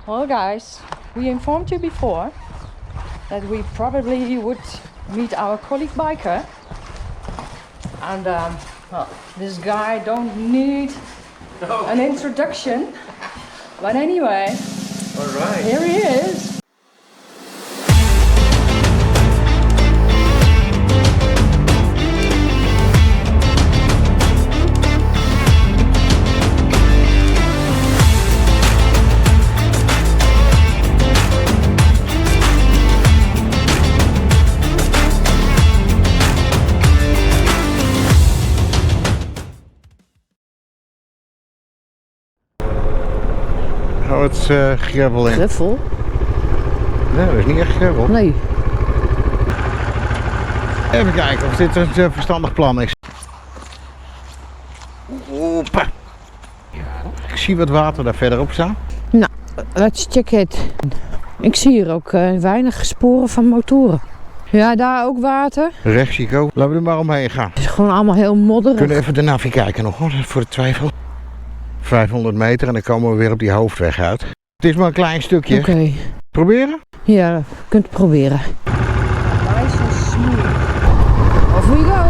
Well guys, we informed you before that we probably would meet our colleague biker. And well, this guy don't need an introduction. But anyway, alright. Here he is. Oh, het is gravel in. Gravel? Nee, dat is niet echt gravel. Nee. Even kijken of dit een verstandig plan is. Hoppa. Ik zie wat water daar verderop staan. Nou, let's check it. Ik zie hier ook weinig sporen van motoren. Ja, daar ook water. Rechts zie ik ook. Laten we er maar omheen gaan. Het is gewoon allemaal heel modderig. We kunnen even de navi kijken nog hoor, voor de twijfel. 500 meter en dan komen we weer op die hoofdweg uit. Het is maar een klein stukje. Oké. Proberen? Ja, je kunt het proberen. Nice and smooth. Off we go.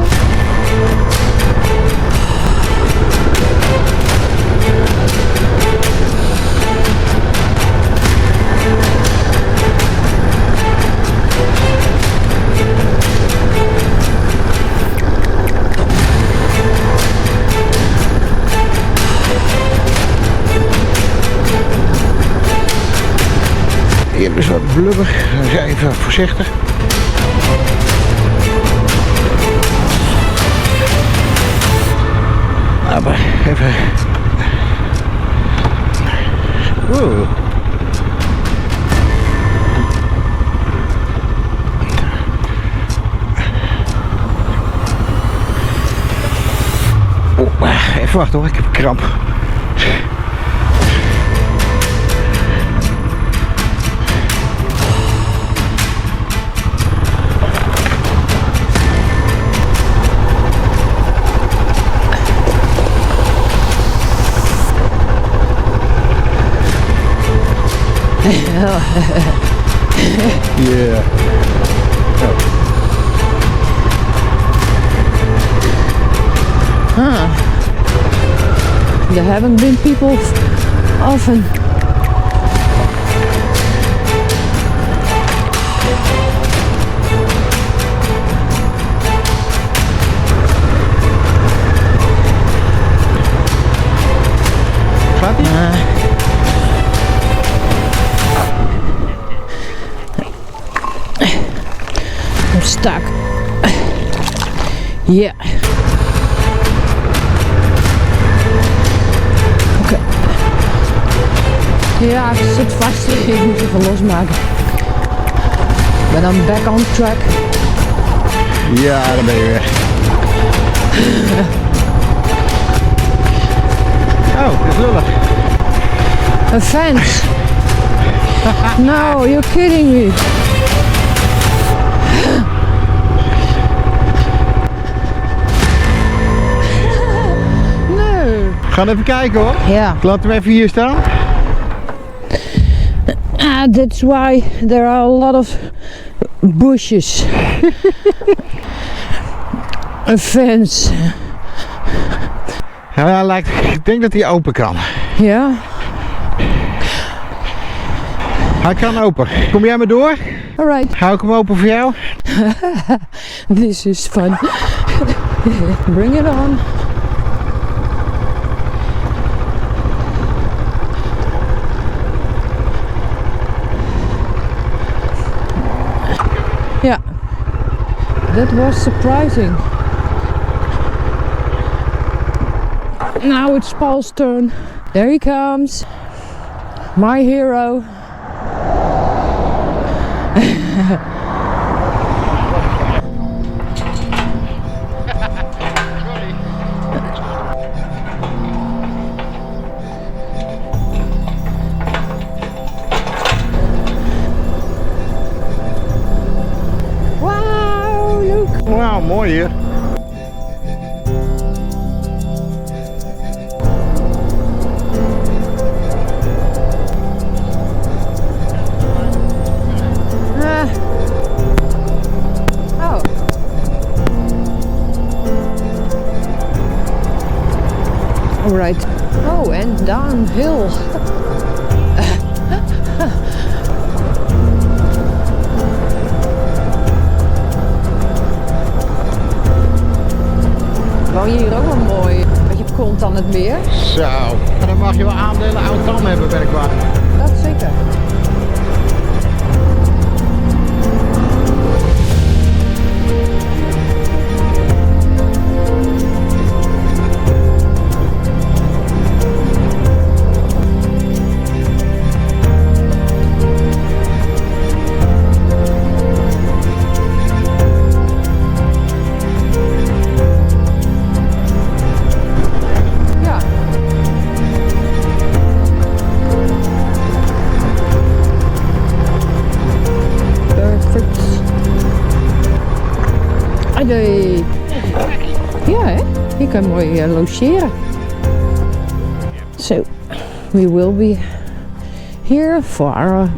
Hier is wat blubber, dus even voorzichtig. Maar even. Oeh. Even wachten hoor, ik heb kramp. Yeah. Oh. Huh. There haven't been people often. Gaat ie? I'm stuck. Yeah. Oké. Ja, ik zit vast. Ik moet even losmaken. Ben dan back on track. Ja, dan ben je weer. Oh, dat is lullig. A fence. No, you're kidding me. We gaan even kijken hoor. Ja. Laten we even hier staan. That's why there are a lot of bushes. A fence. Ja, lijkt, ik denk dat hij open kan. Ja. Hij kan open. Kom jij maar door? Alright. Hou ik hem open voor jou? This is fun. Bring it on. Yeah, that was surprising. Now it's Paul's turn. There he comes. My hero. Wow, look. Wauw, mooi hier. downhill. Wou je hier ook wel mooi met je kont aan het meer? Zo, dan mag je wel aandelen oud-dam hebben, ben ik bang. Dat zeker. Ja, hè? Je kan mooi logeren. So, we will be here for our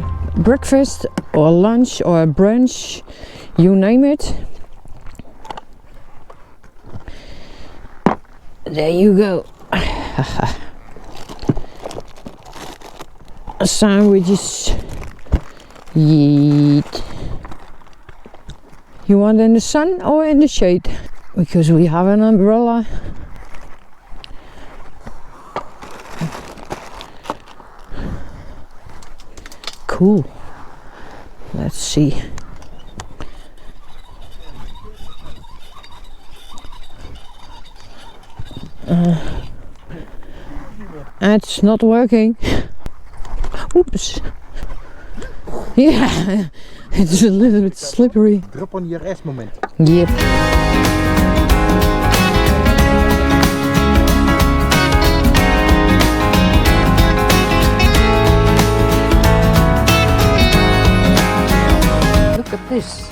breakfast or lunch or brunch, you name it. There you go. Sandwiches. Yeet. You want in the sun or in the shade? Because we have an umbrella. Cool. Let's see. It's not working. Oops. Yeah, it's a little bit slippery. Drop on your rest moment. Yep. Look at this.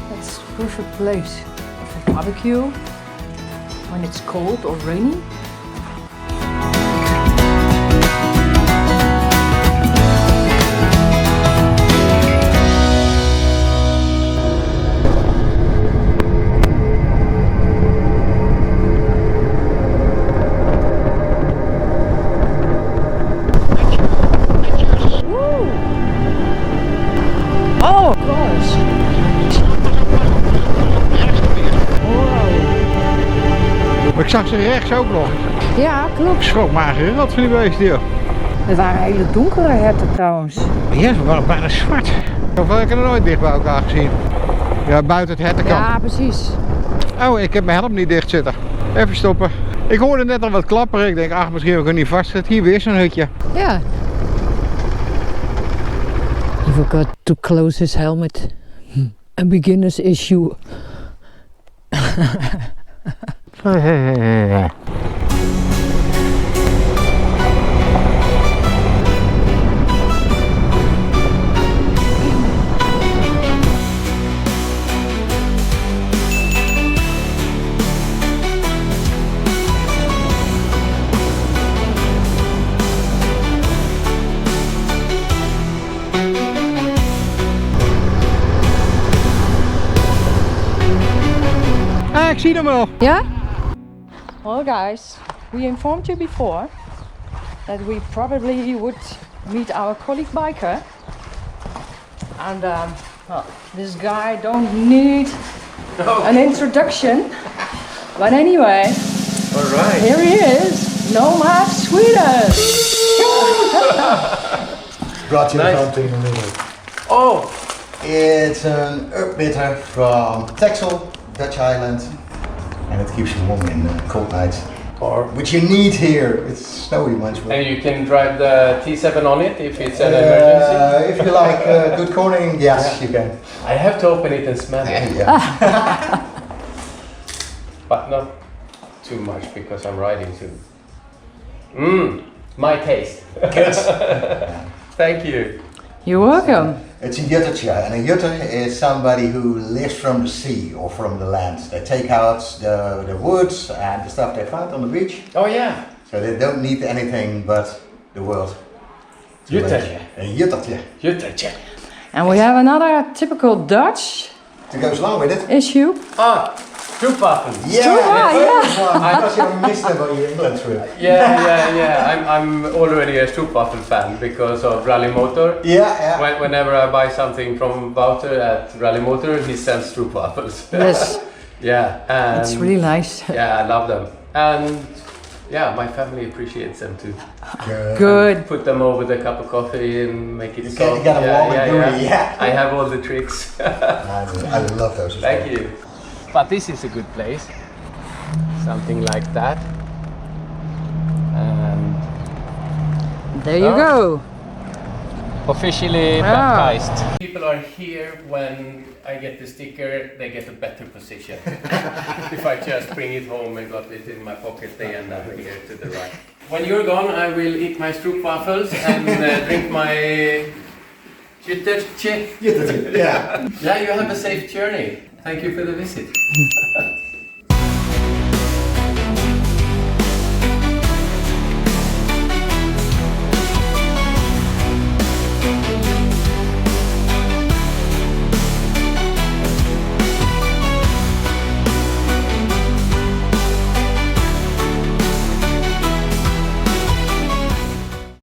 That's a perfect place for barbecue when it's cold or rainy. Oh, of course. Maar ik zag ze rechts ook nog. Ja, klopt. Ik schrok maar gerot van die beesten, joh. Het waren hele donkere herten trouwens. Ja, ze waren bijna zwart. Of heb ik er nooit dicht bij elkaar gezien. Ja, buiten het hertenkant. Ja, precies. Oh, ik heb mijn helm niet dicht zitten. Even stoppen. Ik hoorde net al wat klapperen. Ik denk, ach, misschien heb ik er niet vast. Hier weer zo'n hutje. Ja. He forgot to close his helmet. A beginner's issue. Ah, ik zie hem wel. Yeah? Well guys, we informed you before that we probably would meet our colleague biker. And well, this guy don't need an introduction. But anyway, Alright. here he is, Nomad, Sweden. Brought you Nice. something in the middle. Oh, It's an herb bitter from Texel, Dutch island, and it keeps you warm in cold nights. Which you need here. It's snowy much. and you can drive the T7 on it if it's an emergency. If you like good cornering, yes, you can. I have to open it and smell it, Yeah. but not too much because I'm riding soon. My taste. Good. Thank you. You're welcome. It's a juttertje, and a jutter is somebody who lives from the sea or from the land. They take out the woods and the stuff they found on the beach, Oh yeah. so they don't need anything but the world. to Juttertje. live. Een juttertje. Juttertje. And we have another typical Dutch To go along with it. issue. Stroopwafels. Because you missed them on your England trip. I'm already a Stroopwafel fan because of Rally Motor. Whenever I buy something from Wouter at Rally Motor, he sends Stroopwafels. Yes. And It's really nice. Yeah, I love them. And yeah, my family appreciates them too. Good. Put them over the cup of coffee and make it You soft. get a warm and gooey, I have all the tricks. I love those as well. Thank you. But this is a good place. Something like that. And There you go. officially baptized. People are here when I get the sticker, they get a better position. If I just bring it home and got it in my pocket, they end up here to the right. When you're gone, I will eat my Stroopwafels and drink my Juttertje. Yeah. Yeah, you have a safe journey. Thank you for the visit.